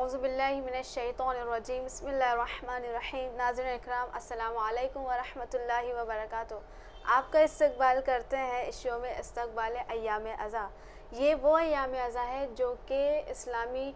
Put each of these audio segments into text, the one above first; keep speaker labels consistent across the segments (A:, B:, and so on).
A: اعوذ باللہ من الشیطان الرجیم بسم اللہ الرحمن الرحیم۔ ناظرین اکرام السلام علیکم ورحمۃ اللہ وبرکاتہ۔ آپ کا استقبال کرتے ہیں اس شو میں استقبال ایام اضحیٰ۔ یہ وہ ایام اضحیٰ ہے جو کہ اسلامی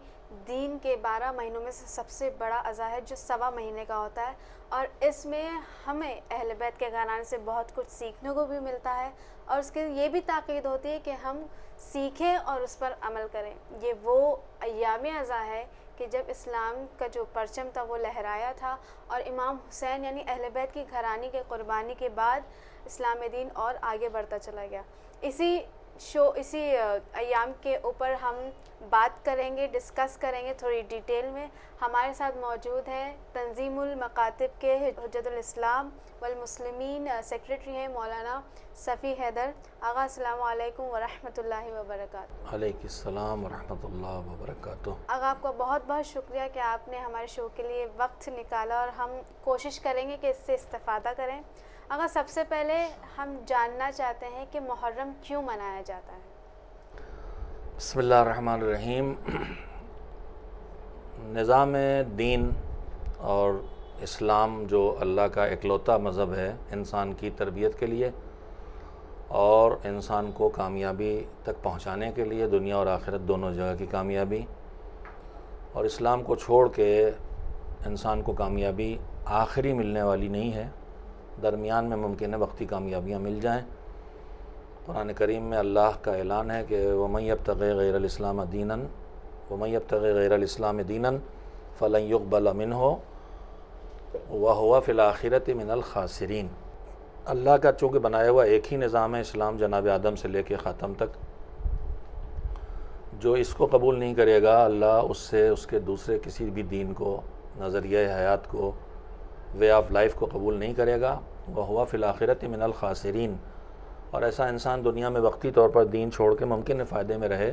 A: دین کے 12 مہینوں میں سے سب سے بڑا اضحیٰ ہے جو 1.25 مہینے کا ہوتا ہے، اور اس میں ہمیں اہل بیت کے گھرانے سے بہت کچھ سیکھنے کو بھی ملتا ہے، اور اس کے یہ بھی تاکید ہوتی ہے کہ ہم سیکھیں اور اس پر عمل کریں۔ یہ وہ ایام اضحیٰ ہے کہ جب اسلام کا جو پرچم تھا وہ لہرایا تھا، اور امام حسین یعنی اہل بیت کی گھرانی کے قربانی کے بعد اسلام دین اور آگے بڑھتا چلا گیا۔ اسی ایام کے اوپر ہم بات کریں گے، ڈسکس کریں گے تھوڑی ڈیٹیل میں۔ ہمارے ساتھ موجود ہیں تنظیم المکاتب کے حجت الاسلام والمسلمین سیکریٹری ہیں مولانا صفی حیدر۔ آغا السلام علیکم ورحمۃ اللہ وبرکاتہ۔
B: علیکم السلام ورحمۃ اللہ وبرکاتہ۔
A: آغا آپ کا بہت بہت شکریہ کہ آپ نے ہمارے شو کے لیے وقت نکالا، اور ہم کوشش کریں گے کہ اس سے استفادہ کریں۔ آغا سب سے پہلے ہم جاننا چاہتے ہیں کہ محرم کیوں منایا جاتا ہے؟
B: بسم اللہ الرحمن الرحیم۔ نظام دین اور اسلام جو اللہ کا اکلوتا مذہب ہے انسان کی تربیت کے لیے اور انسان کو کامیابی تک پہنچانے کے لیے، دنیا اور آخرت دونوں جگہ کی کامیابی، اور اسلام کو چھوڑ کے انسان کو کامیابی آخری ملنے والی نہیں ہے، درمیان میں ممکن ہے وقتی کامیابیاں مل جائیں۔ قرآن کریم میں اللہ کا اعلان ہے کہ وَمَن يَبْتَغِ غَيْرَ الْإِسْلَامَ دِينًا وَمَن يَبْتَغِ غَيْرَ الْإِسْلَامِ دِينًا فَلَن يُقْبَلَ مِنْهُ وَهُوَ فِي الْآخِرَةِ مِنَ الْخَاسِرِينَ۔ اللہ کا چونکہ بنایا ہوا ایک ہی نظام ہے اسلام، جناب آدم سے لے کے خاتم تک، جو اس کو قبول نہیں کرے گا اللہ اس سے اس کے دوسرے کسی بھی دین کو، نظریہ حیات کو، وے آف لائف کو قبول نہیں کرے گا۔ وَهُوَ فِي الْآخِرَةِ مِنَ الْخَاسِرِينَ۔ اور ایسا انسان دنیا میں وقتی طور پر دین چھوڑ کے ممکن ہے فائدے میں رہے،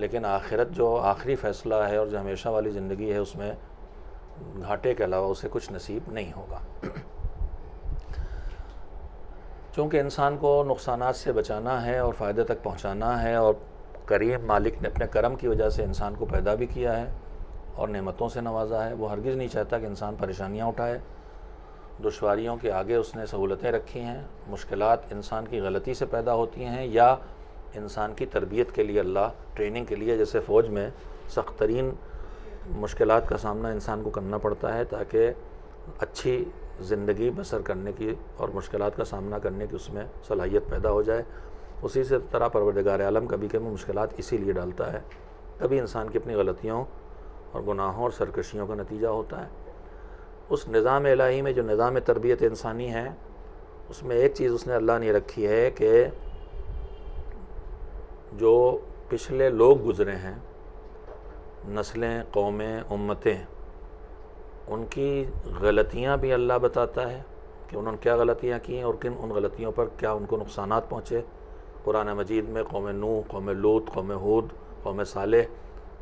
B: لیکن آخرت جو آخری فیصلہ ہے اور جو ہمیشہ والی زندگی ہے اس میں گھاٹے کے علاوہ اسے کچھ نصیب نہیں ہوگا۔ چونکہ انسان کو نقصانات سے بچانا ہے اور فائدے تک پہنچانا ہے، اور کریم مالک نے اپنے کرم کی وجہ سے انسان کو پیدا بھی کیا ہے اور نعمتوں سے نوازا ہے، وہ ہرگز نہیں چاہتا کہ انسان پریشانیاں اٹھائے۔ دشواریوں کے آگے اس نے سہولتیں رکھی ہیں۔ مشکلات انسان کی غلطی سے پیدا ہوتی ہیں یا انسان کی تربیت کے لیے، اللہ ٹریننگ کے لیے، جیسے فوج میں سخت ترین مشکلات کا سامنا انسان کو کرنا پڑتا ہے تاکہ اچھی زندگی بسر کرنے کی اور مشکلات کا سامنا کرنے کی اس میں صلاحیت پیدا ہو جائے۔ اسی سے طرح پروردگار عالم کبھی کبھی مشکلات اسی لیے ڈالتا ہے، کبھی انسان کی اپنی غلطیوں اور گناہوں اور سرکشیوں کا نتیجہ ہوتا ہے۔ اس نظام الہی میں جو نظام تربیت انسانی ہے، اس میں ایک چیز اس نے اللہ نے رکھی ہے کہ جو پچھلے لوگ گزرے ہیں، نسلیں، قومیں، امتیں، ان کی غلطیاں بھی اللہ بتاتا ہے کہ انہوں نے کیا غلطیاں کی ہیں اور ان غلطیوں پر کیا ان کو نقصانات پہنچے۔ قرآن مجید میں قوم نوح، قوم لوط، قوم ہود، قوم صالح،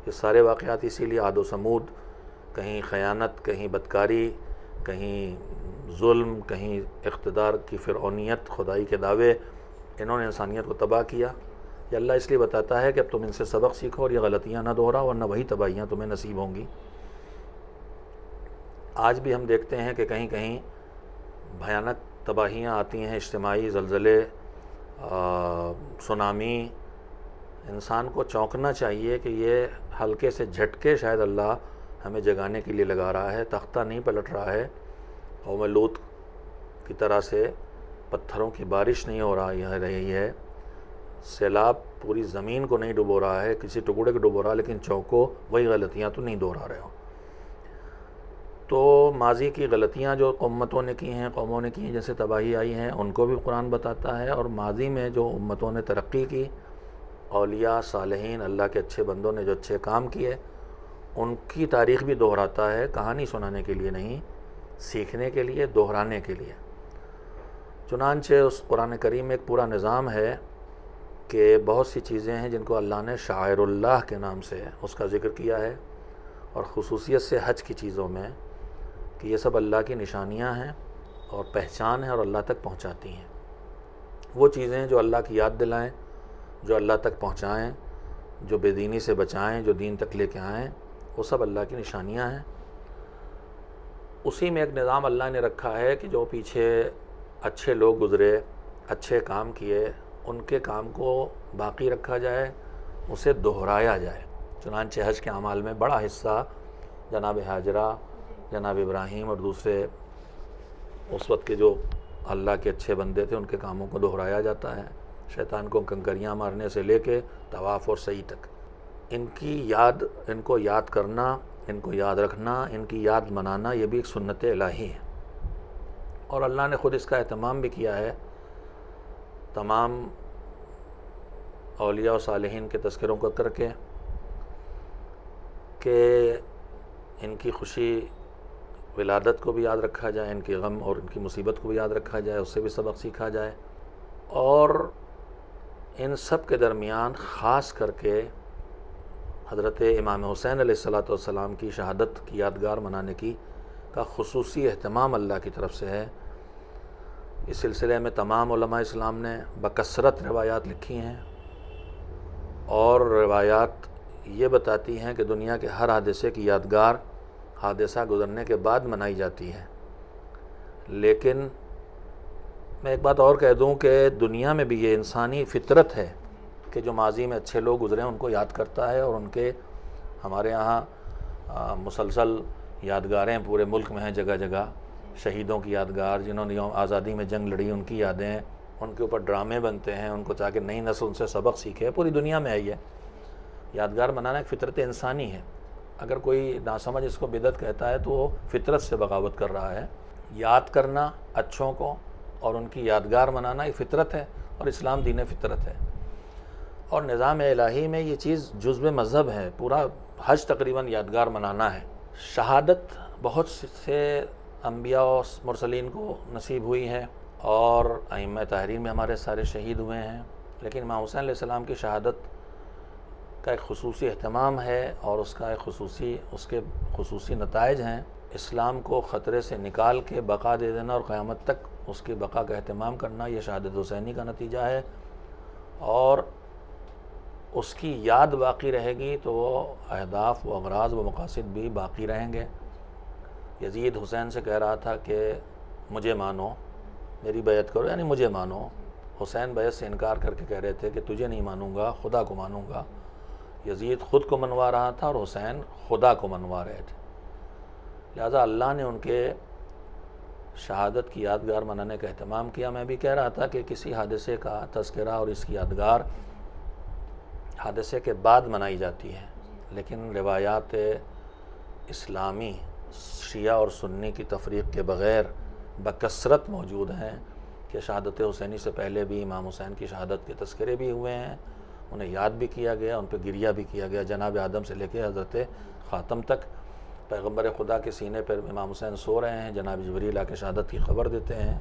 B: یہ سارے واقعات اسی لیے عاد و ثمود، کہیں خیانت، کہیں بدکاری، کہیں ظلم، کہیں اقتدار کی فرعونیت، خدائی کے دعوے، انہوں نے انسانیت کو تباہ کیا۔ یہ اللہ اس لیے بتاتا ہے کہ اب تم ان سے سبق سیکھو اور یہ غلطیاں نہ دہراؤ، ورنہ وہی تباہیاں تمہیں نصیب ہوں گی۔ آج بھی ہم دیکھتے ہیں کہ کہیں کہیں بھیانک تباہیاں آتی ہیں، اجتماعی زلزلے، سونامی۔ انسان کو چونکنا چاہیے کہ یہ ہلکے سے جھٹکے شاید اللہ ہمیں جگانے کے لیے لگا رہا ہے، تختہ نہیں پلٹ رہا ہے۔ قوم لوط کی طرح سے پتھروں کی بارش نہیں ہو رہی ہے، سیلاب پوری زمین کو نہیں ڈبو رہا ہے، کسی ٹکڑے کو ڈبو رہا ہے، لیکن چونکو، وہی غلطیاں تو نہیں دہرا رہے ہو۔ تو ماضی کی غلطیاں جو امتوں نے کی ہیں، قوموں نے کی ہیں، جیسے تباہی آئی ہیں، ان کو بھی قرآن بتاتا ہے، اور ماضی میں جو امتوں نے ترقی کی، اولیاء، صالحین، اللہ کے اچھے بندوں نے جو اچھے کام کیے، ان کی تاریخ بھی دہراتا ہے، کہانی سنانے کے لیے نہیں، سیکھنے کے لیے، دہرانے کے لیے۔ چنانچہ اس قرآن کریم میں ایک پورا نظام ہے کہ بہت سی چیزیں ہیں جن کو اللہ نے شعائر اللہ کے نام سے اس کا ذکر کیا ہے، اور خصوصیت سے حج کی چیزوں میں، کہ یہ سب اللہ کی نشانیاں ہیں اور پہچان ہے اور اللہ تک پہنچاتی ہیں۔ وہ چیزیں جو اللہ کی یاد دلائیں، جو اللہ تک پہنچائیں، جو بے دینی سے بچائیں، جو دین تک لے کے آئیں، وہ سب اللہ کی نشانیاں ہیں۔ اسی میں ایک نظام اللہ نے رکھا ہے کہ جو پیچھے اچھے لوگ گزرے، اچھے کام کیے، ان کے کام کو باقی رکھا جائے، اسے دہرایا جائے۔ چنانچہ حج کے اعمال میں بڑا حصہ جناب ہاجرہ، جناب ابراہیم اور دوسرے اس وقت کے جو اللہ کے اچھے بندے تھے ان کے کاموں کو دہرایا جاتا ہے، شیطان کو کنکریاں مارنے سے لے کے طواف اور سعی تک۔ ان کو یاد کرنا، ان کو یاد رکھنا، ان کی یاد منانا، یہ بھی ایک سنت الہی ہے، اور اللہ نے خود اس کا اہتمام بھی کیا ہے۔ تمام اولیاء و صالحین کے تذکروں کو کر کے کہ ان کی خوشی ولادت کو بھی یاد رکھا جائے، ان کے غم اور ان کی مصیبت کو بھی یاد رکھا جائے، اس سے بھی سبق سیکھا جائے، اور ان سب کے درمیان خاص کر کے حضرت امام حسین علیہ السلام کی شہادت کی یادگار منانے کا خصوصی اہتمام اللہ کی طرف سے ہے۔ اس سلسلے میں تمام علماء اسلام نے بکثرت روایات لکھی ہیں، اور روایات یہ بتاتی ہیں کہ دنیا کے ہر حادثے کی یادگار حادثہ گزرنے کے بعد منائی جاتی ہے۔ لیکن میں ایک بات اور کہہ دوں کہ دنیا میں بھی یہ انسانی فطرت ہے کہ جو ماضی میں اچھے لوگ گزرے ہیں ان کو یاد کرتا ہے، اور ان کے ہمارے یہاں مسلسل یادگاریں پورے ملک میں ہیں، جگہ جگہ شہیدوں کی یادگار، جنہوں نے آزادی میں جنگ لڑی، ان کی یادیں، ان کے اوپر ڈرامے بنتے ہیں ان کو تاکہ نئی نسل ان سے سبق سیکھے، پوری دنیا میں آئی ہے۔ یادگار منانا ایک فطرت انسانی ہے، اگر کوئی ناسمجھ اس کو بدعت کہتا ہے تو وہ فطرت سے بغاوت کر رہا ہے۔ یاد کرنا اچھوں کو اور ان کی یادگار منانا یہ فطرت ہے، اور اسلام دین فطرت ہے، اور نظام الہی میں یہ چیز جزو مذہب ہے۔ پورا حج تقریباً یادگار منانا ہے۔ شہادت بہت سے انبیاء و مرسلین کو نصیب ہوئی ہے، اور ائمہ طاہرین میں ہمارے سارے شہید ہوئے ہیں، لیکن امام حسین علیہ السلام کی شہادت کا ایک خصوصی اہتمام ہے، اور اس کے خصوصی نتائج ہیں۔ اسلام کو خطرے سے نکال کے بقا دے دینا اور قیامت تک اس کی بقا کا اہتمام کرنا، یہ شہادت حسینی کا نتیجہ ہے، اور اس کی یاد باقی رہے گی تو وہ اہداف و اغراض و مقاصد بھی باقی رہیں گے۔ یزید حسین سے کہہ رہا تھا کہ مجھے مانو، میری بیعت کرو، یعنی مجھے مانو۔ حسین بیعت سے انکار کر کے کہہ رہے تھے کہ تجھے نہیں مانوں گا، خدا کو مانوں گا۔ یزید خود کو منوا رہا تھا اور حسین خدا کو منوا رہے تھے، لہذا اللہ نے ان کے شہادت کی یادگار منانے کا اہتمام کیا۔ میں بھی کہہ رہا تھا کہ کسی حادثے کا تذکرہ اور اس کی یادگار حادثے کے بعد منائی جاتی ہے، لیکن روایات اسلامی شیعہ اور سنی کی تفریق کے بغیر بکثرت موجود ہیں کہ شہادت حسینی سے پہلے بھی امام حسین کی شہادت کے تذکرے بھی ہوئے ہیں، انہیں یاد بھی کیا گیا، ان پہ گریہ بھی کیا گیا۔ جناب آدم سے لے کے حضرت خاتم تک پیغمبر خدا کے سینے پر امام حسین سو رہے ہیں، جناب جبریل آ کے شہادت کی خبر دیتے ہیں،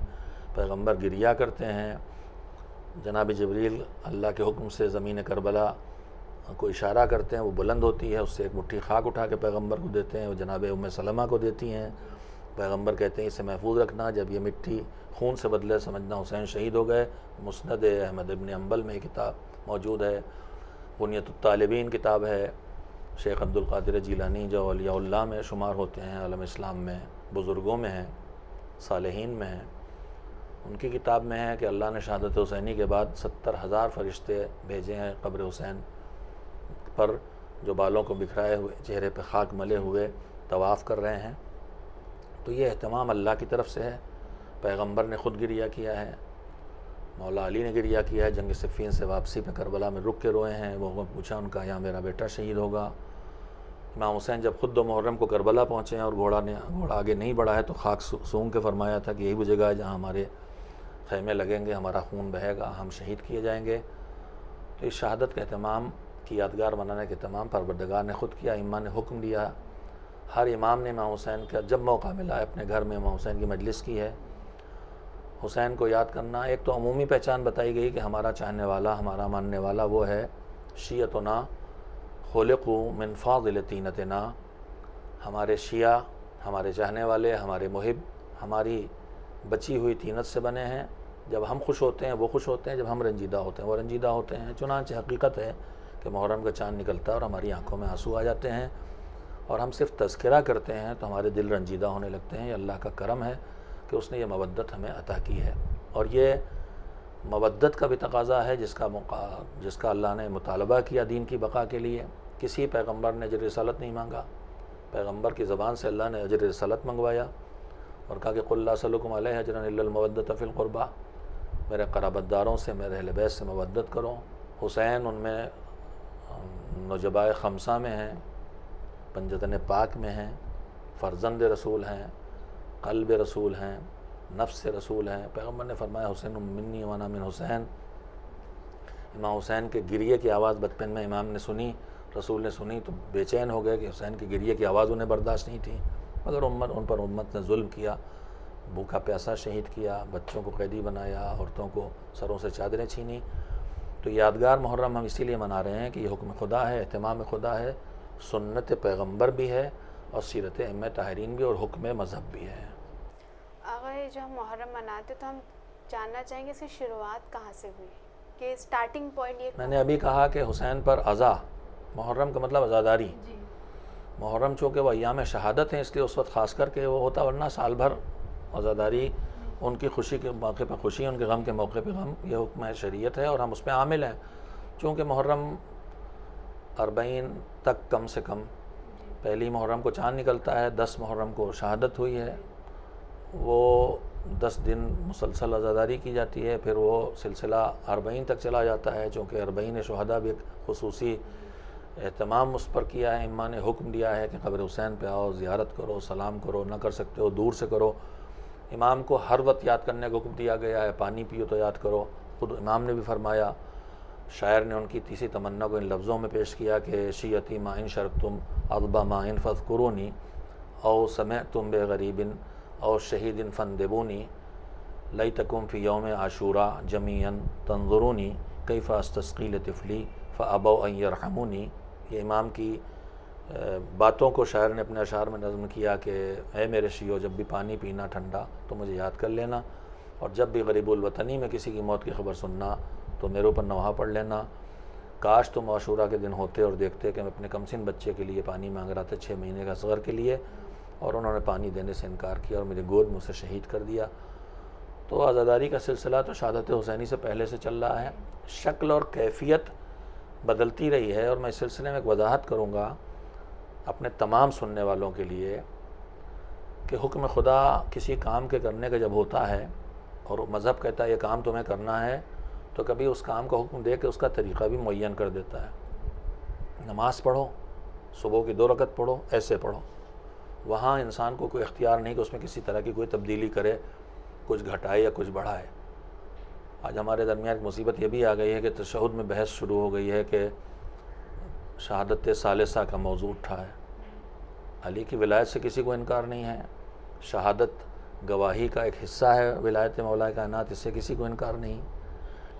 B: پیغمبر گریہ کرتے ہیں، جناب جبریل اللہ کے حکم سے زمین کربلا کو اشارہ کرتے ہیں، وہ بلند ہوتی ہے، اس سے ایک مٹھی خاک اٹھا کے پیغمبر کو دیتے ہیں، وہ جناب ام سلمہ کو دیتی ہیں، پیغمبر کہتے ہیں اسے محفوظ رکھنا، جب یہ مٹھی خون سے بدلے سمجھنا حسین شہید ہو گئے۔ مسند احمد ابن حنبل میں یہ کتاب موجود ہے، بنیت الطالبین کتاب ہے، شیخ عبد القادر جیلانی جو اولیاء اللہ میں شمار ہوتے ہیں، عالم اسلام میں بزرگوں میں ہیں، صالحین میں ہیں، ان کی کتاب میں ہے کہ اللہ نے شہادت حسینی کے بعد 70,000 فرشتے بھیجے ہیں قبر حسین پر، جو بالوں کو بکھرائے ہوئے، چہرے پہ خاک ملے ہوئے طواف کر رہے ہیں۔ تو یہ اہتمام اللہ کی طرف سے ہے۔ پیغمبر نے خود گریہ کیا ہے، مولا علی نے گریہ کیا ہے، جنگ صفین سے واپسی پہ کربلا میں رک کے روئے ہیں، وہ پوچھا ان کا یہاں میرا بیٹا شہید ہوگا۔ امام حسین جب خود 2 محرم کو کربلا پہنچے ہیں اور گھوڑا آگے نہیں بڑھا ہے تو خاک سونگ کے فرمایا تھا کہ یہی وہ جگہ ہے جہاں ہمارے خیمے لگیں گے، ہمارا خون بہے گا، ہم شہید کیے جائیں گے۔ تو اس شہادت کا اہتمام کی یادگار منانے کے تمام پروردگار نے خود کیا، امام نے حکم دیا، ہر امام نے امام حسین کا جب موقع ملا ہے اپنے گھر میں امام حسین کی مجلس کی ہے۔ حسین کو یاد کرنا، ایک تو عمومی پہچان بتائی گئی کہ ہمارا چاہنے والا، ہمارا ماننے والا وہ ہے، شیعتنا خلقوا من فاضل طینتنا، ہمارے شیعہ، ہمارے چاہنے والے، ہمارے محب ہماری بچی ہوئی طینت سے بنے ہیں، جب ہم خوش ہوتے ہیں وہ خوش ہوتے ہیں، جب ہم رنجیدہ ہوتے ہیں وہ رنجیدہ ہوتے ہیں۔ چنانچہ حقیقت ہے کہ محرم کا چاند نکلتا ہے اور ہماری آنکھوں میں آنسو آ جاتے ہیں، اور ہم صرف تذکرہ کرتے ہیں تو ہمارے دل رنجیدہ ہونے لگتے ہیں۔ یہ اللہ کا کرم ہے کہ اس نے یہ مودت ہمیں عطا کی ہے، اور یہ مودت کا بھی تقاضا ہے جس کا اللہ نے مطالبہ کیا دین کی بقا کے لیے۔ کسی پیغمبر نے اجر رسالت نہیں مانگا، پیغمبر کی زبان سے اللہ نے اجر رسالت منگوایا اور کہا کہ قل لا اسألکم علیہ اجرا الا المودۃ فی القربى، میرے قرابت داروں سے، میرے اہل بیت سے مودت کرو۔ حسین ان میں نجبائے خمسہ میں ہیں، پنجتن پاک میں ہیں، فرزند رسول ہیں، قلب رسول ہیں، نفس رسول ہیں۔ پیغمبر نے فرمایا حسین منی وانا من حسین۔ امام حسین کے گریے کی آواز بچپن میں امام نے سنی، رسول نے سنی تو بے چین ہو گئے کہ حسین کی گریے کی آواز انہیں برداشت نہیں تھی، مگر ان پر امت نے ظلم کیا، بھوکا پیاسا شہید کیا، بچوں کو قیدی بنایا، عورتوں کو سروں سے چادریں چھینی۔ تو یادگار محرم ہم اسی لیے منا رہے ہیں کہ یہ حکم خدا ہے، اہتمام خدا ہے، سنت پیغمبر بھی ہے، اور سیرت ائمہ طاہرین بھی، اور حکم مذہب بھی ہے۔
A: آقا یہ جو ہم محرم مناتے تو ہم جاننا چاہیں گے اس کی شروعات کہاں سے ہوئی، کہ سٹارٹنگ پوائنٹ یہ
B: میں نے ابھی کہا کہ حسین پر عزا، محرم کا مطلب عزاداری، محرم چونکہ وہ ایام شہادت ہیں اس لیے اس وقت خاص کر کے وہ ہوتا، ورنہ سال بھر عزاداری ان کی خوشی کے موقع پہ خوشی، ان کے غم کے موقع پہ غم، یہ حکم ہے، شریعت ہے، اور ہم اس پہ عامل ہیں۔ چونکہ محرم 40 تک کم سے کم، پہلی محرم کو چاند نکلتا ہے، 10 محرم کو شہادت ہوئی ہے، وہ 10 دن مسلسل عزاداری کی جاتی ہے، پھر وہ سلسلہ 40 تک چلا جاتا ہے، چونکہ 40 شہداء بھی ایک خصوصی اہتمام اس پر کیا ہے، امام نے حکم دیا ہے کہ قبر حسین پہ آؤ، زیارت کرو، سلام کرو، نہ کر سکتے ہو دور سے کرو۔ امام کو ہر وقت یاد کرنے کا حکم دیا گیا ہے، پانی پیو تو یاد کرو، خود امام نے بھی فرمایا۔ شاعر نے ان کی تیسری تمنا کو ان لفظوں میں پیش کیا کہ شیعتی ما ان شربتم اضبا ما ان فاذکرونی او سمعتم بغریب او شہید فاندبونی لیتکم فی یوم عاشوراء جمیعا تنظرونی کیف استسقی لطفلی فابوا ان یرحمونی۔ یہ امام کی باتوں کو شاعر نے اپنے اشعار میں نظم کیا کہ اے میرے شیعو، جب بھی پانی پینا ٹھنڈا تو مجھے یاد کر لینا، اور جب بھی غریب الوطنی میں کسی کی موت کی خبر سننا تو میرے اوپر نوحہ پڑھ لینا۔ کاش تم عاشورہ کے دن ہوتے اور دیکھتے کہ میں اپنے کمسن بچے کے لیے پانی مانگ رہا تھا 6 مہینے کا اصغر کے لیے، اور انہوں نے پانی دینے سے انکار کیا اور میری گود میں اسے شہید کر دیا۔ تو عزاداری کا سلسلہ تو شہادت حسینی سے پہلے سے چل رہا ہے، شکل اور کیفیت بدلتی رہی ہے، اور میں اس سلسلے میں ایک وضاحت کروں گا اپنے تمام سننے والوں کے لیے کہ حکم خدا کسی کام کے کرنے کا جب ہوتا ہے اور مذہب کہتا ہے یہ کام تمہیں کرنا ہے، تو کبھی اس کام کا حکم دے کے اس کا طریقہ بھی معین کر دیتا ہے۔ نماز پڑھو، صبح کی 2 رکعت پڑھو، ایسے پڑھو، وہاں انسان کو کوئی اختیار نہیں کہ اس میں کسی طرح کی کوئی تبدیلی کرے، کچھ گھٹائے یا کچھ بڑھائے۔ آج ہمارے درمیان ایک مصیبت یہ بھی آ گئی ہے کہ تشہد میں بحث شروع ہو گئی ہے کہ شہادت ثالثہ کا موضوع اٹھا ہے۔ علی کی ولایت سے کسی کو انکار نہیں ہے، شہادت گواہی کا ایک حصہ ہے ولایت مولا کائنات، اس سے کسی کو انکار نہیں،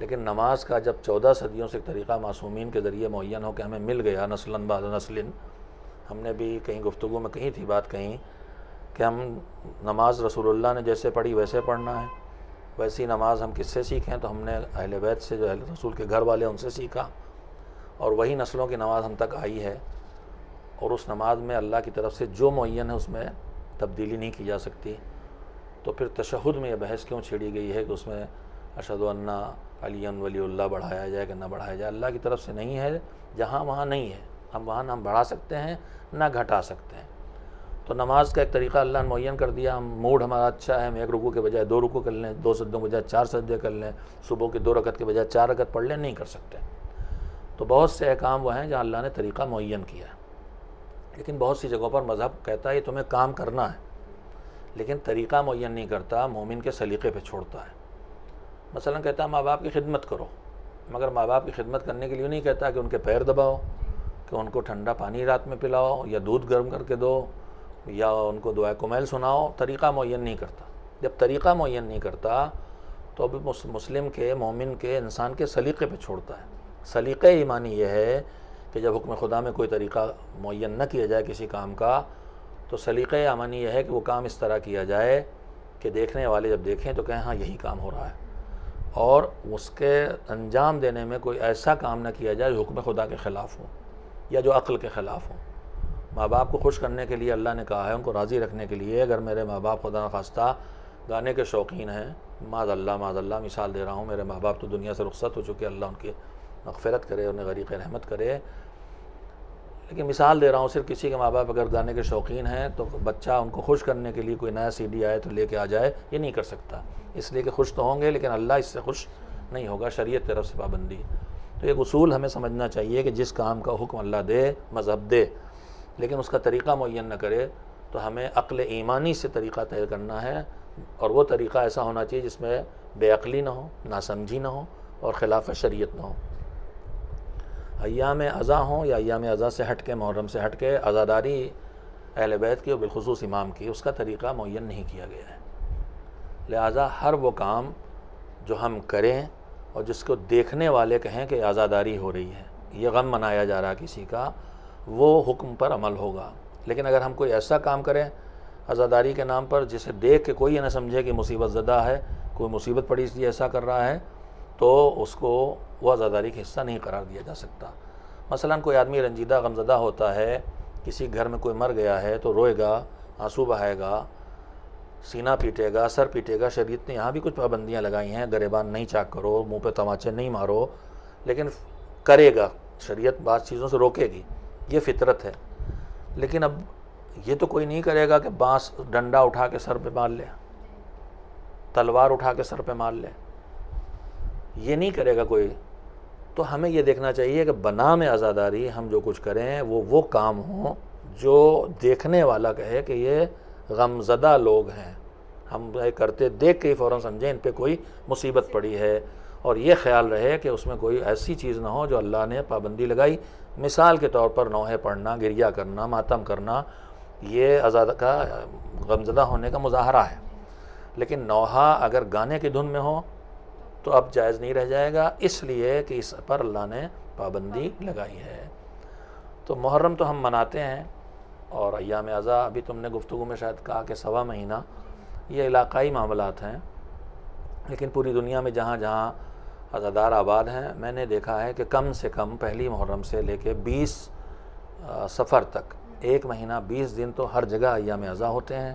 B: لیکن نماز کا جب 14 صدیوں سے ایک طریقہ معصومین کے ذریعے معین ہو کہ ہمیں مل گیا نسلاً بعد نسل، ہم نے بھی کہیں گفتگو میں کہیں تھی بات کہیں کہ ہم نماز رسول اللہ نے جیسے پڑھی ویسے پڑھنا ہے، ویسی نماز ہم کس سے سیکھیں؟ تو ہم نے اہل بیت سے، جو اہل رسول کے گھر والے ان سے سیکھا، اور وہی نسلوں کی نماز ہم تک آئی ہے، اور اس نماز میں اللہ کی طرف سے جو معین ہے اس میں تبدیلی نہیں کی جا سکتی۔ تو پھر تشہد میں یہ بحث کیوں چھیڑی گئی ہے کہ اس میں اشہد ان علی ولی اللہ بڑھایا جائے کہ نہ بڑھایا جائے؟ اللہ کی طرف سے نہیں ہے، جہاں وہاں نہیں ہے، ہم وہاں نہ بڑھا سکتے ہیں نہ گھٹا سکتے ہیں۔ تو نماز کا ایک طریقہ اللہ نے معین کر دیا، ہم موڈ ہمارا اچھا ہے، ہم 1 رکوع کے بجائے 2 رکوع کر لیں، 2 سجدوں کے بجائے 4 سجدے کر لیں، صبح کی 2 رکعت کے بجائے 4 رکعت پڑھ لیں، نہیں کر سکتے۔ تو بہت سے احکام وہ ہیں جہاں اللہ نے طریقہ معین کیا ہے، لیکن بہت سی جگہوں پر مذہب کہتا ہے یہ تمہیں کام کرنا ہے، لیکن طریقہ معین نہیں کرتا، مومن کے سلیقے پہ چھوڑتا ہے۔ مثلا کہتا ہے ماں باپ کی خدمت کرو، مگر ماں باپ کی خدمت کرنے کے لیے نہیں کہتا کہ ان کے پیر دباؤ، کہ ان کو ٹھنڈا پانی رات میں پلاؤ، یا دودھ گرم کر کے دو، یا ان کو دعائے کمیل سناؤ، طریقہ معین نہیں کرتا۔ جب طریقہ معین نہیں کرتا تو ابھی مسلم کے، مومن کے، انسان کے سلیقے پہ چھوڑتا ہے۔ سلیقہ ایمانی یہ ہے کہ جب حکم خدا میں کوئی طریقہ معین نہ کیا جائے کسی کام کا، تو سلیقہ ایمانی یہ ہے کہ وہ کام اس طرح کیا جائے کہ دیکھنے والے جب دیکھیں تو کہیں ہاں یہی کام ہو رہا ہے، اور اس کے انجام دینے میں کوئی ایسا کام نہ کیا جائے جو حکم خدا کے خلاف ہو یا جو عقل کے خلاف ہو۔ ماں باپ کو خوش کرنے کے لیے اللہ نے کہا ہے، ان کو راضی رکھنے کے لیے، اگر میرے ماں باپ خدا نخواستہ گانے کے شوقین ہیں، معاذ اللہ مثال دے رہا ہوں، میرے ماں باپ تو دنیا سے رخصت ہو چکے، اللہ ان کی مغفرت کرے، انہیں غریق رحمت کرے، لیکن مثال دے رہا ہوں، صرف کسی کے ماں باپ اگر گانے کے شوقین ہیں تو بچہ ان کو خوش کرنے کے لیے کوئی نیا سی ڈی آئے تو لے کے آ جائے، یہ نہیں کر سکتا، اس لیے کہ خوش تو ہوں گے لیکن اللہ اس سے خوش نہیں ہوگا، شریعت طرف سے پابندی۔ تو ایک اصول ہمیں سمجھنا چاہیے کہ جس کام کا حکم اللہ دے، مذہب دے، لیکن اس کا طریقہ معین نہ کرے، تو ہمیں عقل ایمانی سے طریقہ طے کرنا ہے، اور وہ طریقہ ایسا ہونا چاہیے جس میں بے عقلی نہ ہو، ناسمجھی نہ ہو، اور خلاف شریعت نہ ہو۔ ایام عزا ہوں یا ایام عزا سے ہٹ کے، محرم سے ہٹ کے، عزاداری اہل بیت کی اور بالخصوص امام کی، اس کا طریقہ معین نہیں کیا گیا ہے۔ لہٰذا ہر وہ کام جو ہم کریں اور جس کو دیکھنے والے کہیں کہ عزاداری ہو رہی ہے، یہ غم منایا جا رہا کسی کا، وہ حکم پر عمل ہوگا۔ لیکن اگر ہم کوئی ایسا کام کریں عزاداری کے نام پر جسے دیکھ کے کوئی یہ نہ سمجھے کہ مصیبت زدہ ہے، کوئی مصیبت پڑی اس لیے ایسا کر رہا ہے، تو اس کو وہ عزاداری کا حصہ نہیں قرار دیا جا سکتا۔ مثلا کوئی آدمی رنجیدہ غمزدہ ہوتا ہے، کسی گھر میں کوئی مر گیا ہے تو روئے گا، آنسو بہائے گا، سینہ پیٹے گا، سر پیٹے گا۔ شریعت نے یہاں بھی کچھ پابندیاں لگائی ہیں، گریبان نہیں چاک کرو، منہ پہ تماچے نہیں مارو، لیکن کرے گا، شریعت بعض چیزوں سے روکے گی، یہ فطرت ہے۔ لیکن اب یہ تو کوئی نہیں کرے گا کہ بانس ڈنڈا اٹھا کے سر پہ مار لے، تلوار اٹھا کے سر پہ مار لے، یہ نہیں کرے گا کوئی۔ تو ہمیں یہ دیکھنا چاہیے کہ بنام عزاداری ہم جو کچھ کریں وہ کام ہوں جو دیکھنے والا کہے کہ یہ غمزدہ لوگ ہیں، ہم یہ کرتے دیکھ کے ہی فوراً سمجھیں ان پہ کوئی مصیبت پڑی ہے، اور یہ خیال رہے کہ اس میں کوئی ایسی چیز نہ ہو جو اللہ نے پابندی لگائی۔ مثال کے طور پر نوحے پڑھنا، گریہ کرنا، ماتم کرنا، یہ کا غمزدہ ہونے کا مظاہرہ ہے، لیکن نوحہ اگر گانے کی دھن میں ہو تو اب جائز نہیں رہ جائے گا، اس لیے کہ اس پر اللہ نے پابندی لگائی ہے۔ تو محرم تو ہم مناتے ہیں، اور ایام عزا ابھی تم نے گفتگو میں شاید کہا کہ 1.25 مہینہ، یہ علاقائی معاملات ہیں، لیکن پوری دنیا میں جہاں جہاں عزادار آباد ہیں، میں نے دیکھا ہے کہ کم سے کم پہلی محرم سے لے کے 20 صفر تک، 1 مہینہ 20 دن تو ہر جگہ ایام عزا ہوتے ہیں،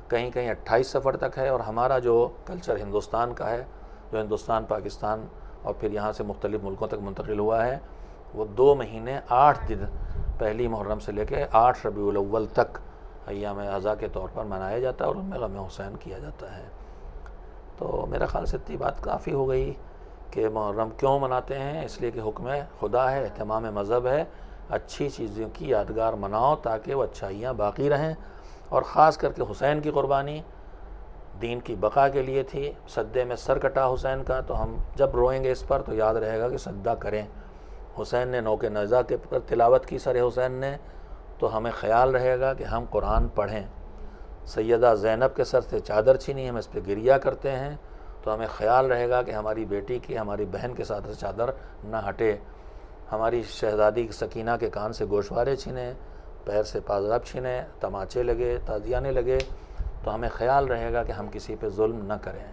B: کہیں کہیں 28 صفر تک ہے۔ اور ہمارا جو کلچر ہندوستان کا ہے، جو ہندوستان، پاکستان اور پھر یہاں سے مختلف ملکوں تک منتقل ہوا ہے، وہ 2 مہینے 8 دن پہلی محرم سے لے کے 8 ربیع الاول تک ایام عزا کے طور پر منایا جاتا ہے، اور ان میں غم حسین کیا جاتا ہے۔ تو میرا خیال سے اتنی بات کافی ہو گئی کہ محرم کیوں مناتے ہیں، اس لیے کہ حکم خدا ہے، اہتمام مذہب ہے، اچھی چیزوں کی یادگار مناؤ تاکہ وہ اچھائیاں باقی رہیں، اور خاص کر کے حسین کی قربانی دین کی بقا کے لیے تھی۔ سجدے میں سر کٹا حسین کا، تو ہم جب روئیں گے اس پر تو یاد رہے گا کہ سجدہ کریں۔ حسین نے نوک نیزہ کے پر تلاوت کی سر حسین نے، تو ہمیں خیال رہے گا کہ ہم قرآن پڑھیں۔ سیدہ زینب کے سر سے چادر چھینی، ہم اس پہ گریہ کرتے ہیں، تو ہمیں خیال رہے گا کہ ہماری بیٹی کی، ہماری بہن کے ساتھ چادر نہ ہٹے۔ ہماری شہزادی سکینہ کے کان سے گوشوارے چھینے، پیر سے پازاب چھینے، تماچے لگے، تازیانے لگے، تو ہمیں خیال رہے گا کہ ہم کسی پہ ظلم نہ کریں۔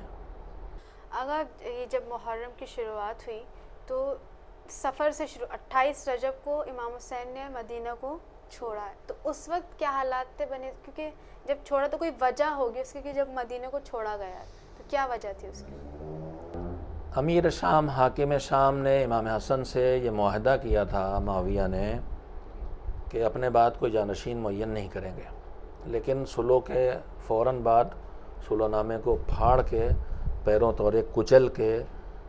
A: اگر یہ جب محرم کی شروعات ہوئی تو سفر سے 28 رجب کو امام حسین نے مدینہ کو چھوڑا ہے، تو اس وقت کیا حالات تھے بنے؟ کیونکہ جب چھوڑا تو کوئی وجہ ہوگی اس کی کہ جب مدینہ کو چھوڑا گیا، تو کیا وجہ تھی اس کی؟
B: امیر شام، حاکم شام نے امام حسن سے یہ معاہدہ کیا تھا، معاویہ نے، کہ اپنے بعد کوئی جانشین معین نہیں کریں گے، لیکن صلح کے فوراً بعد صلح نامے کو پھاڑ کے، پیروں تورے کچل کے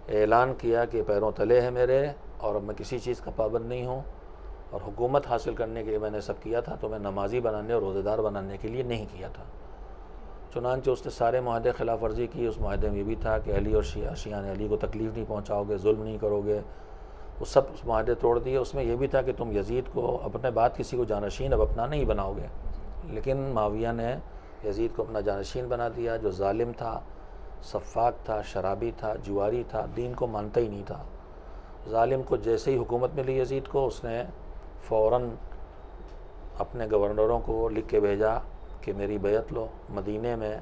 B: اعلان کیا کہ پیروں تلے ہے میرے، اور اب میں کسی چیز کا پابند نہیں ہوں، اور حکومت حاصل کرنے کے لیے میں نے سب کیا تھا، تو میں نمازی بنانے اور روزہ دار بنانے کے لیے نہیں کیا تھا۔ چنانچہ اس نے سارے معاہدے خلاف ورزی کی۔ اس معاہدے میں یہ بھی تھا کہ علی اور شیعہ نے علی کو تکلیف نہیں پہنچاؤ گے، ظلم نہیں کرو گے، وہ سب معاہدے توڑ دیے۔ اس میں یہ بھی تھا کہ تم یزید کو اپنے بعد کسی کو جانشین اب اپنا نہیں بناؤ گے، لیکن معاویہ نے یزید کو اپنا جانشین بنا دیا، جو ظالم تھا، سفاک تھا، شرابی تھا، جواری تھا، دین کو مانتا ہی نہیں تھا۔ ظالم کو جیسے ہی حکومت ملی یزید کو، اس نے فوراً اپنے گورنروں کو لکھ کے بھیجا کہ میری بیعت لو۔ مدینے میں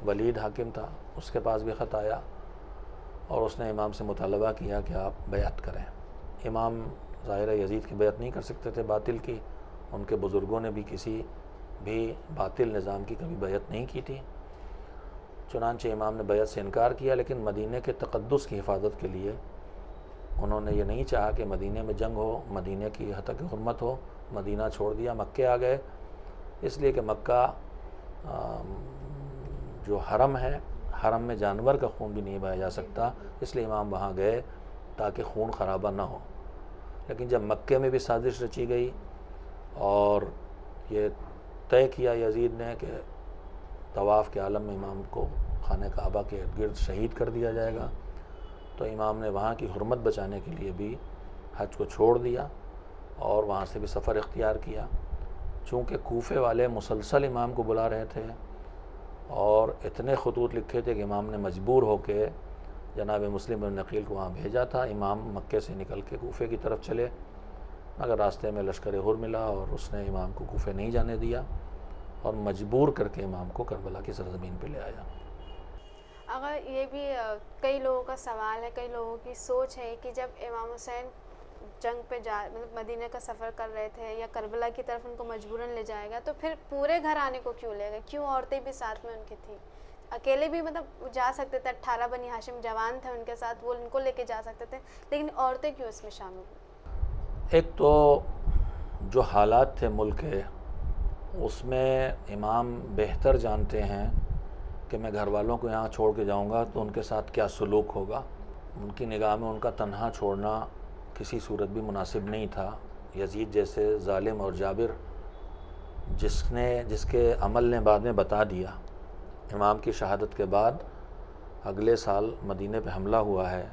B: ولید حاکم تھا، اس کے پاس بھی خط آیا، اور اس نے امام سے مطالبہ کیا کہ آپ بیعت کریں۔ امام ظاہر یزید کی بیعت نہیں کر سکتے تھے باطل کی، ان کے بزرگوں نے بھی کسی بھی باطل نظام کی کبھی بیعت نہیں کی تھی۔ چنانچہ امام نے بیعت سے انکار کیا، لیکن مدینہ کے تقدس کی حفاظت کے لیے انہوں نے یہ نہیں چاہا کہ مدینہ میں جنگ ہو، مدینہ کی ہتک حرمت ہو، مدینہ چھوڑ دیا، مکے آ گئے، اس لیے کہ مکہ جو حرم ہے، حرم میں جانور کا خون بھی نہیں بہایا جا سکتا، اس لیے امام وہاں گئے تاکہ خون خرابہ نہ ہو۔ لیکن جب مکے میں بھی سازش رچی گئی اور یہ طے کیا یزید نے کہ طواف کے عالم میں امام کو خانہ کعبہ کے ارد گرد شہید کر دیا جائے گا، تو امام نے وہاں کی حرمت بچانے کے لیے بھی حج کو چھوڑ دیا اور وہاں سے بھی سفر اختیار کیا۔ چونکہ کوفے والے مسلسل امام کو بلا رہے تھے اور اتنے خطوط لکھے تھے کہ امام نے مجبور ہو کے جناب مسلم بن نقیل کو وہاں بھیجا تھا، امام مکے سے نکل کے کوفے کی طرف چلے، مگر راستے میں لشکر حر ملا اور اس نے امام کو کوفے نہیں جانے دیا اور مجبور کر کے امام کو کربلا کی سرزمین پہ لے آیا۔
A: اگر یہ بھی کئی لوگوں کا سوال ہے، کئی لوگوں کی سوچ ہے کہ جب امام حسین جنگ پہ مطلب مدینہ کا سفر کر رہے تھے یا کربلا کی طرف ان کو مجبوراً لے جائے گا، تو پھر پورے گھرانے کو کیوں لے گئے؟ کیوں عورتیں بھی ساتھ میں ان کی تھیں؟ اکیلے بھی مطلب جا سکتے تھے، 18 بنی ہاشم جوان تھے ان کے ساتھ، وہ ان کو لے کے جا سکتے تھے، لیکن عورتیں کیوں اس میں شامل ہوئی؟
B: ایک تو جو حالات تھے ملک کے، اس میں امام بہتر جانتے ہیں کہ میں گھر والوں کو یہاں چھوڑ کے جاؤں گا تو ان کے ساتھ کیا سلوک ہوگا۔ ان کی نگاہ میں ان کا تنہا چھوڑنا کسی صورت بھی مناسب نہیں تھا۔ یزید جیسے ظالم اور جابر جس کے عمل نے بعد میں بتا دیا، امام کی شہادت کے بعد اگلے سال مدینہ پہ حملہ ہوا ہے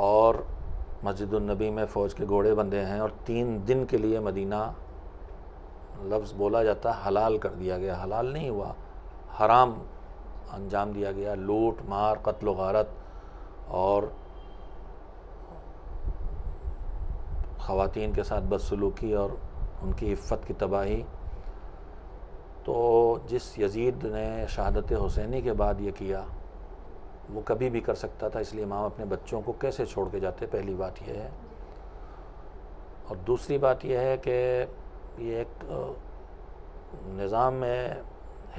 B: اور مسجد النبی میں فوج کے گھوڑے بندھے ہیں اور 3 دن کے لیے مدینہ لفظ بولا جاتا حلال کر دیا گیا، حلال نہیں ہوا، حرام انجام دیا گیا، لوٹ مار، قتل و غارت اور خواتین کے ساتھ بدسلوکی اور ان کی عفت کی تباہی۔ تو جس یزید نے شہادت حسینی کے بعد یہ کیا وہ کبھی بھی کر سکتا تھا، اس لیے امام اپنے بچوں کو کیسے چھوڑ کے جاتے؟ پہلی بات یہ ہے، اور دوسری بات یہ ہے کہ یہ ایک نظام میں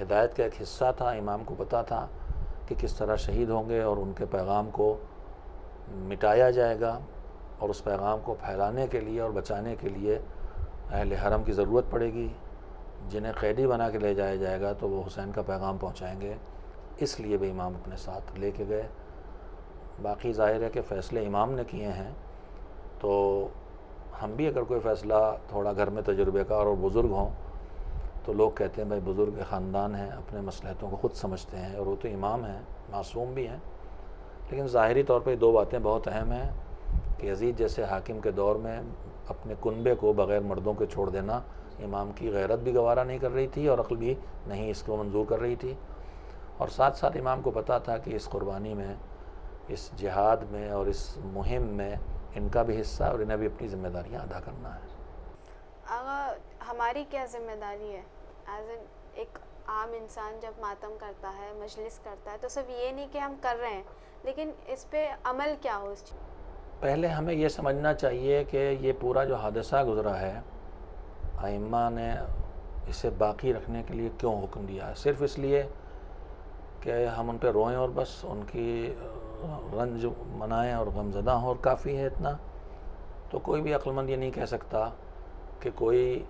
B: ہدایت کا ایک حصہ تھا، امام کو پتہ تھا کہ کس طرح شہید ہوں گے اور ان کے پیغام کو مٹایا جائے گا، اور اس پیغام کو پھیلانے کے لیے اور بچانے کے لیے اہل حرم کی ضرورت پڑے گی، جنہیں قیدی بنا کے لے جایا جائے گا تو وہ حسین کا پیغام پہنچائیں گے، اس لیے بھی امام اپنے ساتھ لے کے گئے۔ باقی ظاہر ہے کہ فیصلے امام نے کیے ہیں، تو ہم بھی اگر کوئی فیصلہ تھوڑا گھر میں تجربے کار اور بزرگ ہوں تو لوگ کہتے ہیں بھائی بزرگ خاندان ہیں، اپنے مصلحتوں کو خود سمجھتے ہیں، اور وہ تو امام ہیں، معصوم بھی ہیں۔ لیکن ظاہری طور پہ 2 باتیں بہت اہم ہیں کہ یزید جیسے حاکم کے دور میں اپنے کنبے کو بغیر مردوں کے چھوڑ دینا امام کی غیرت بھی گوارا نہیں کر رہی تھی اور عقل بھی نہیں اس کو منظور کر رہی تھی، اور ساتھ ساتھ امام کو پتہ تھا کہ اس قربانی میں، اس جہاد میں اور اس مہم میں ان کا بھی حصہ ہے اور انہیں بھی اپنی ذمہ داریاں ادا کرنا ہے۔
A: اگر ہماری کیا ذمہ داری ہے ایک عام انسان جب ماتم کرتا ہے، مجلس کرتا ہے، تو صرف یہ نہیں کہ ہم کر رہے ہیں، لیکن اس پہ عمل کیا ہو؟ اس چیز
B: پہلے ہمیں یہ سمجھنا چاہیے کہ یہ پورا جو حادثہ گزرا ہے، ائمہ نے اسے باقی رکھنے کے لیے کیوں حکم دیا ہے؟ صرف اس لیے کہ ہم ان پہ روئیں اور بس ان کی رنج منائیں اور غمزدہ ہوں اور کافی ہے اتنا؟ تو کوئی بھی عقل مند یہ نہیں کہہ سکتا کہ کوئی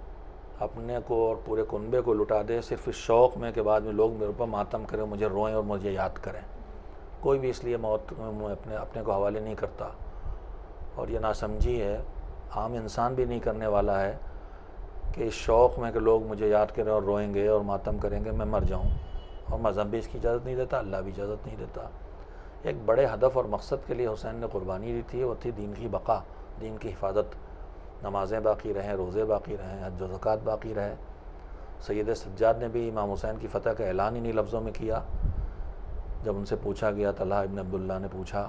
B: اپنے کو اور پورے کنبے کو لٹا دے صرف اس شوق میں کہ بعد میں لوگ میرے اوپر ماتم کریں، مجھے روئیں اور مجھے یاد کریں۔ کوئی بھی اس لیے موت میں اپنے کو حوالے نہیں کرتا، اور یہ ناسمجھی ہے، عام انسان بھی نہیں کرنے والا ہے کہ اس شوق میں کہ لوگ مجھے یاد کریں اور روئیں گے اور ماتم کریں گے میں مر جاؤں، اور مذہب بھی اس کی اجازت نہیں دیتا، اللہ بھی اجازت نہیں دیتا۔ ایک بڑے ہدف اور مقصد کے لیے حسین نے قربانی دی تھی، وہ تھی دین کی بقا، دین کی حفاظت، نمازیں باقی رہیں، روزے باقی رہیں، حج و زکوٰۃ باقی رہے۔ سید سجاد نے بھی امام حسین کی فتح کا اعلان انہی لفظوں میں کیا۔ جب ان سے پوچھا گیا، طلحہ ابن عبداللہ نے پوچھا،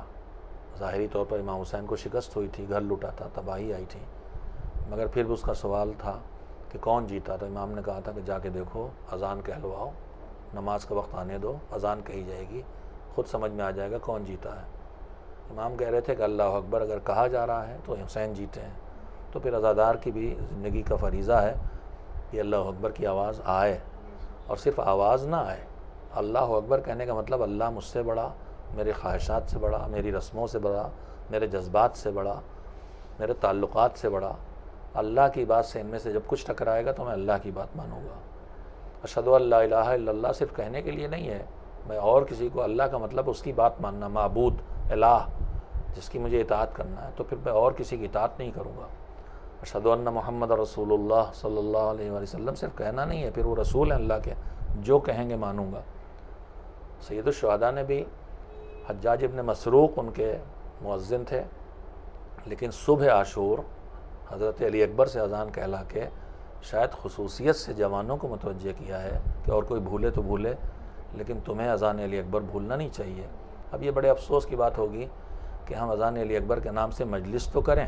B: ظاہری طور پر امام حسین کو شکست ہوئی تھی، گھر لوٹا تھا، تباہی آئی تھی، مگر پھر بھی اس کا سوال تھا کہ کون جیتا؟ تو امام نے کہا تھا کہ جا کے دیکھو، اذان کہلواؤ، نماز کا وقت آنے دو، اذان کہی جائے گی، خود سمجھ میں آ جائے گا کون جیتا ہے۔ امام کہہ رہے تھے کہ اللہ اکبر اگر کہا جا رہا ہے تو حسین جیتے ہیں، تو پھر عزادار کی بھی زندگی کا فریضہ ہے کہ اللہ اکبر کی آواز آئے، اور صرف آواز نہ آئے، اللہ اکبر کہنے کا مطلب اللہ مجھ سے بڑا، میری خواہشات سے بڑا، میری رسموں سے بڑا، میرے جذبات سے بڑا، میرے تعلقات سے بڑا، اللہ کی بات سے ان میں سے جب کچھ ٹکرائے گا تو میں اللہ کی بات مانوں گا۔ اشہد ان لا الہ الا اللہ صرف کہنے کے لیے نہیں ہے، میں اور کسی کو اللہ کا مطلب اس کی بات ماننا، معبود، الہ جس کی مجھے اطاعت کرنا ہے، تو پھر میں اور کسی کی اطاعت نہیں کروں گا۔ اشہد ان محمد رسول اللہ صلی اللہ علیہ وآلہ وسلم صرف کہنا نہیں ہے، پھر وہ رسول ہیں اللہ کے، جو کہیں گے مانوں گا۔ سید الشہداء نے بھی، حجاج ابن مسروق ان کے مؤذن تھے، لیکن صبح عاشور حضرت علی اکبر سے اذان کہلا کے شاید خصوصیت سے جوانوں کو متوجہ کیا ہے کہ اور کوئی بھولے تو بھولے، لیکن تمہیں اذان علی اکبر بھولنا نہیں چاہیے۔ اب یہ بڑے افسوس کی بات ہوگی کہ ہم اذان علی اکبر کے نام سے مجلس تو کریں،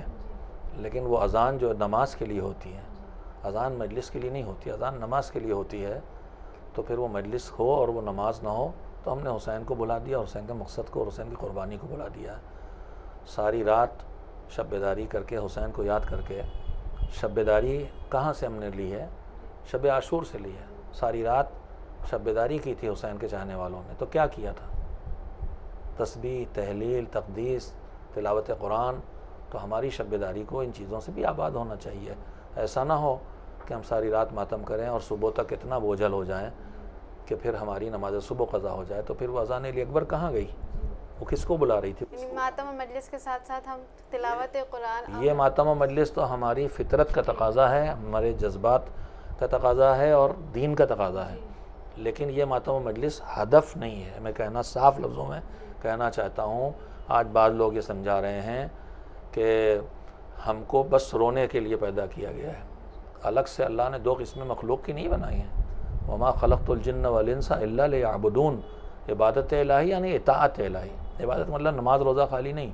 B: لیکن وہ اذان جو نماز کے لیے ہوتی ہے، اذان مجلس کے لیے نہیں ہوتی، اذان نماز کے لیے ہوتی ہے، تو پھر وہ مجلس ہو اور وہ نماز نہ ہو تو ہم نے حسین کو بلا دیا، حسین کے مقصد کو اور حسین کی قربانی کو بلا دیا ہے۔ ساری رات شب بیداری کر کے حسین کو یاد کر کے، شب بیداری کہاں سے ہم نے لی ہے؟ شب عاشور سے لی ہے۔ ساری رات شب بیداری کی تھی حسین کے چاہنے والوں نے، تو کیا کیا تھا؟ تسبیح، تحلیل، تقدیس، تلاوت قرآن۔ تو ہماری شب بیداری کو ان چیزوں سے بھی آباد ہونا چاہیے۔ ایسا نہ ہو کہ ہم ساری رات ماتم کریں اور صبح تک اتنا بوجھل ہو جائیں کہ پھر ہماری نماز صبح قضا ہو جائے، تو پھر وہ اذان علی اکبر کہاں گئی؟ وہ کس کو بلا رہی تھی؟
A: ماتم و مجلس کے ساتھ ساتھ ہم تلاوت قرآن،
B: یہ ماتم و مجلس تو ہماری فطرت کا تقاضا ہے، ہمارے جذبات کا تقاضا ہے اور دین کا تقاضا ہے، لیکن یہ ماتم و مجلس ہدف نہیں ہے۔ میں کہنا صاف لفظوں میں کہنا چاہتا ہوں، آج بعض لوگ یہ سمجھا رہے ہیں کہ ہم کو بس رونے کے لیے پیدا کیا گیا ہے۔ الگ سے اللہ نے دو قسمیں مخلوق کی نہیں بنائی ہیں۔ وما خلقت الجن والانس الا لیعبدون، عبادت الہی یعنی اطاعت الہی، عبادت مطلب نماز روزہ خالی نہیں۔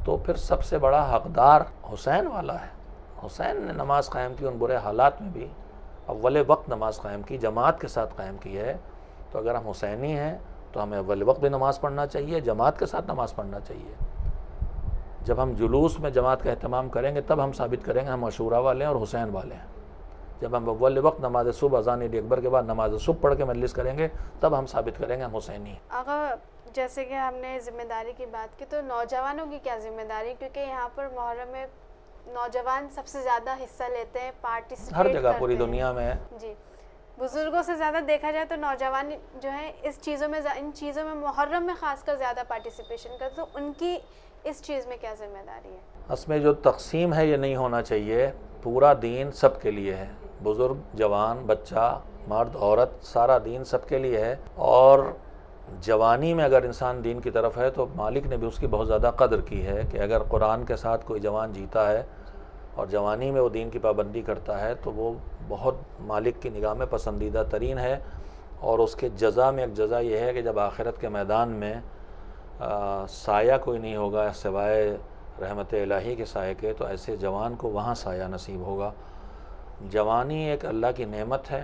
B: تو پھر سب سے بڑا حقدار حسین والا ہے۔ حسین نے نماز قائم کی ان برے حالات میں بھی، اول وقت نماز قائم کی، جماعت کے ساتھ قائم کی ہے۔ تو اگر ہم حسینی ہیں تو ہمیں اول وقت بھی نماز پڑھنا چاہیے، جماعت کے ساتھ نماز پڑھنا چاہیے۔ جب ہم جلوس میں جماعت کا اہتمام کریں گے تب ہم ثابت کریں گے ہم عاشورہ والے ہیں اور حسین والے ہیں۔ جب ہم اول وقت نماز صبح اذان علی اکبر کے بعد نماز صبح پڑھ کے مجلس کریں گے تب ہم ثابت کریں گے ہم حسینی ہیں۔
A: آقا جیسے کہ ہم نے ذمہ داری کی بات کی، تو نوجوانوں کی کیا ذمہ داری؟ کیونکہ یہاں پر محرم میں نوجوان سب سے زیادہ حصہ لیتے ہیں، پارٹیسپیٹ
B: ہر جگہ
A: کرتے
B: پوری
A: ہیں۔
B: دنیا میں
A: جی، بزرگوں سے زیادہ دیکھا جائے تو نوجوان جو ہیں اس چیزوں میں، ان چیزوں میں محرم میں خاص کر زیادہ پارٹیسپیشن کرتے، تو ان کی اس چیز میں کیا ذمہ داری ہے؟
B: اس میں جو تقسیم ہے یہ نہیں ہونا چاہیے۔ پورا دین سب کے لیے ہے، بزرگ، جوان، بچہ، مرد، عورت، سارا دین سب کے لیے ہے۔ اور جوانی میں اگر انسان دین کی طرف ہے تو مالک نے بھی اس کی بہت زیادہ قدر کی ہے کہ اگر قرآن کے ساتھ کوئی جوان جیتا ہے اور جوانی میں وہ دین کی پابندی کرتا ہے تو وہ بہت مالک کی نگاہ میں پسندیدہ ترین ہے۔ اور اس کے جزا میں ایک جزا یہ ہے کہ جب آخرت کے میدان میں سایہ کوئی نہیں ہوگا سوائے رحمت الہی کے سائے کے، تو ایسے جوان کو وہاں سایہ نصیب ہوگا۔ جوانی ایک اللہ کی نعمت ہے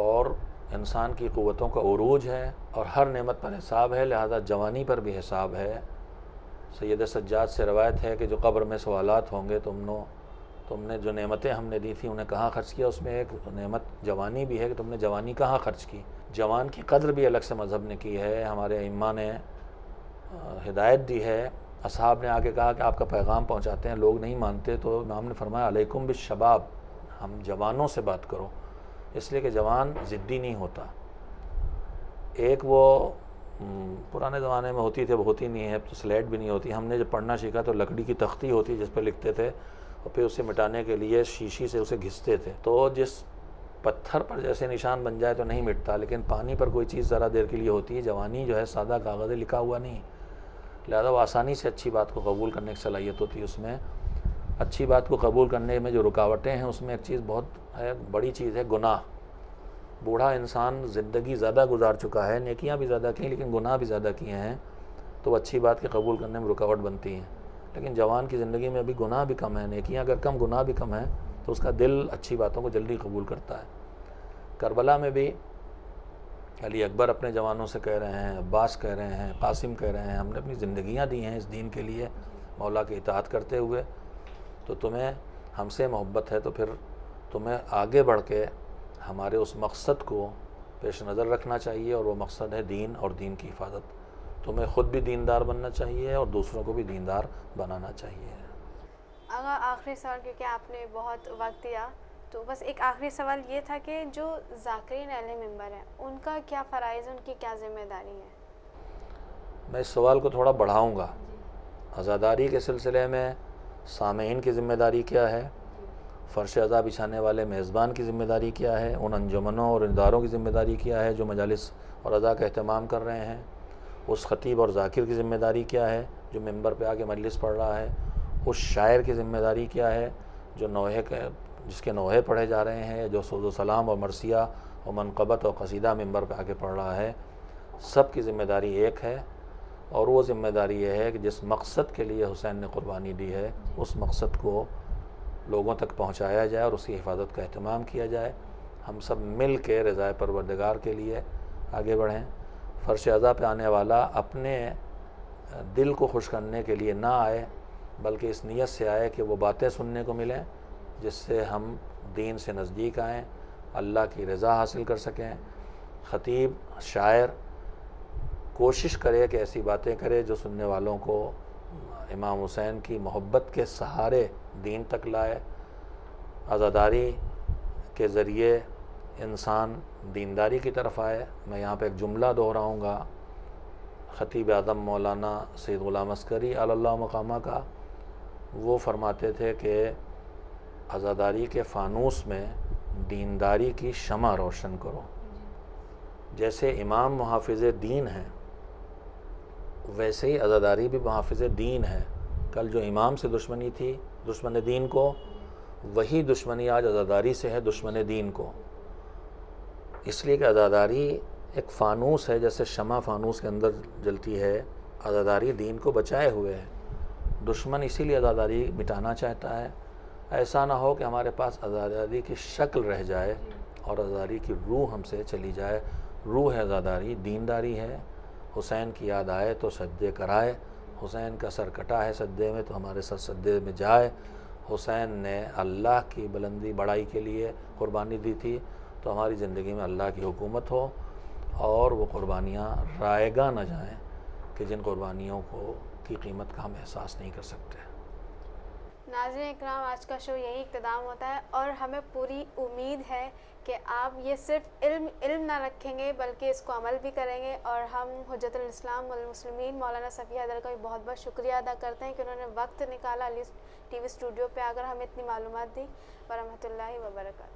B: اور انسان کی قوتوں کا عروج ہے، اور ہر نعمت پر حساب ہے، لہذا جوانی پر بھی حساب ہے۔ سید سجاد سے روایت ہے کہ جو قبر میں سوالات ہوں گے، تم نے جو نعمتیں ہم نے دی تھی انہیں کہاں خرچ کیا، اس میں ایک نعمت جوانی بھی ہے کہ تم نے جوانی کہاں خرچ کی۔ جوان کی قدر بھی الگ سے مذہب نے کی ہے، ہمارے ائمہ نے ہدایت دی ہے۔ اصحاب نے آگے کہا کہ آپ کا پیغام پہنچاتے ہیں، لوگ نہیں مانتے، تو امام نے فرمایا علیکم بالشباب، ہم جوانوں سے بات کرو، اس لیے کہ جوان ضدی نہیں ہوتا۔ ایک وہ پرانے زمانے میں ہوتی تھے، اب ہوتی نہیں ہے، اب تو سلیٹ بھی نہیں ہوتی۔ ہم نے جب پڑھنا سیکھا تو لکڑی کی تختی ہوتی جس پہ لکھتے تھے، اور پھر اسے مٹانے کے لیے شیشی سے اسے گھستے تھے، تو جس پتھر پر جیسے نشان بن جائے تو نہیں مٹتا، لیکن پانی پر کوئی چیز ذرا دیر کے لیے ہوتی ہے۔ جوانی جو ہے سادہ کاغذ لکھا ہوا نہیں، لہذا وہ آسانی سے اچھی بات کو قبول کرنے کی صلاحیت ہوتی ہے اس میں۔ اچھی بات کو قبول کرنے میں جو رکاوٹیں ہیں اس میں ایک چیز بہت ہے، بڑی چیز ہے گناہ۔ بوڑھا انسان زندگی زیادہ گزار چکا ہے، نیکیاں بھی زیادہ کی لیکن گناہ بھی زیادہ کیے ہیں، تو وہ اچھی بات کے قبول کرنے میں رکاوٹ بنتی ہیں۔ لیکن جوان کی زندگی میں ابھی گناہ بھی کم ہے، نیکیاں اگر کم، گناہ بھی کم ہیں، تو اس کا دل اچھی باتوں کو جلدی قبول کرتا ہے۔ کربلا میں بھی علی اکبر اپنے جوانوں سے کہہ رہے ہیں، عباس کہہ رہے ہیں، قاسم کہہ رہے ہیں، ہم نے اپنی زندگیاں دی ہیں اس دین کے لیے مولا کی اطاعت کرتے ہوئے، تو تمہیں ہم سے محبت ہے تو پھر تمہیں آگے بڑھ کے ہمارے اس مقصد کو پیش نظر رکھنا چاہیے، اور وہ مقصد ہے دین اور دین کی حفاظت۔ تمہیں خود بھی دیندار بننا چاہیے اور دوسروں کو بھی دیندار بنانا چاہیے۔
A: اگر آخری سوال، کیونکہ آپ نے بہت وقت دیا، تو بس ایک آخری سوال یہ تھا کہ جو ذاکرین اہل منبر ہیں ان کا کیا فرائض، ان کی کیا ذمہ داری ہے؟
B: میں اس سوال کو تھوڑا بڑھاؤں گا۔ عزاداری کے سلسلے میں سامعین کی ذمہ داری کیا ہے، فرش عزا بچھانے والے میزبان کی ذمہ داری کیا ہے، ان انجمنوں اور اداروں کی ذمہ داری کیا ہے جو مجالس اور عزا کا اہتمام کر رہے ہیں، اس خطیب اور ذاکر کی ذمہ داری کیا ہے جو ممبر پہ آ کے مجلس پڑھ رہا ہے، اس شاعر کی ذمہ داری کیا ہے جو جس کے نوحے پڑھے جا رہے ہیں، جو سوز و سلام اور مرثیہ اور منقبت اور قصیدہ ممبر پہ آ کے پڑھ رہا ہے، سب کی ذمہ داری ایک ہے، اور وہ ذمہ داری یہ ہے کہ جس مقصد کے لیے حسین نے قربانی دی ہے اس مقصد کو لوگوں تک پہنچایا جائے اور اس کی حفاظت کا اہتمام کیا جائے۔ ہم سب مل کے رضائے پروردگار کے لیے آگے بڑھیں۔ فرش عزا پہ آنے والا اپنے دل کو خوش کرنے کے لیے نہ آئے، بلکہ اس نیت سے آئے کہ وہ باتیں سننے کو ملیں جس سے ہم دین سے نزدیک آئیں، اللہ کی رضا حاصل کر سکیں۔ خطیب، شاعر کوشش کرے کہ ایسی باتیں کرے جو سننے والوں کو امام حسین کی محبت کے سہارے دین تک لائے۔ عزاداری کے ذریعے انسان دینداری کی طرف آئے۔ میں یہاں پہ ایک جملہ دہراؤں گا خطیب اعظم مولانا سید غلام عسکری علی اللہ مقامہ کا۔ وہ فرماتے تھے کہ عزاداری کے فانوس میں دینداری کی شمع روشن کرو۔ جیسے امام محافظ دین ہیں ویسے ہی عزاداری بھی محافظ دین ہے۔ کل جو امام سے دشمنی تھی، دشمن دین کو، وہی دشمنی آج عزاداری سے ہے، دشمن دین کو۔ اس لیے کہ عزاداری ایک فانوس ہے، جیسے شمع فانوس کے اندر جلتی ہے، عزاداری دین کو بچائے ہوئے ہے۔ دشمن اسی لیے عزاداری مٹانا چاہتا ہے۔ ایسا نہ ہو کہ ہمارے پاس عزاداری کی شکل رہ جائے اور عزاداری کی روح ہم سے چلی جائے۔ روح ہے عزاداری، دینداری ہے۔ حسین کی یاد آئے تو سجدے کرائے، حسین کا سر کٹا ہے سجدے میں تو ہمارے سر سجدے میں جائے۔ حسین نے اللہ کی بلندی بڑائی کے لیے قربانی دی تھی، تو ہماری زندگی میں اللہ کی حکومت ہو اور وہ قربانیاں رائگاں نہ جائیں کہ جن قربانیوں کی قیمت کا ہم احساس نہیں کر سکتے۔
A: ناظرین اکرام، آج کا شو یہی اختتام ہوتا ہے، اور ہمیں پوری امید ہے کہ آپ یہ صرف علم نہ رکھیں گے بلکہ اس کو عمل بھی کریں گے، اور ہم حجت الاسلام والمسلمین مولانا صفی حیدر کا بھی بہت بہت شکریہ ادا کرتے ہیں کہ انہوں نے وقت نکالا علی ٹی وی اسٹوڈیو پہ آ کر ہمیں اتنی معلومات دی۔ ورحمۃ اللہ وبرکاتہ۔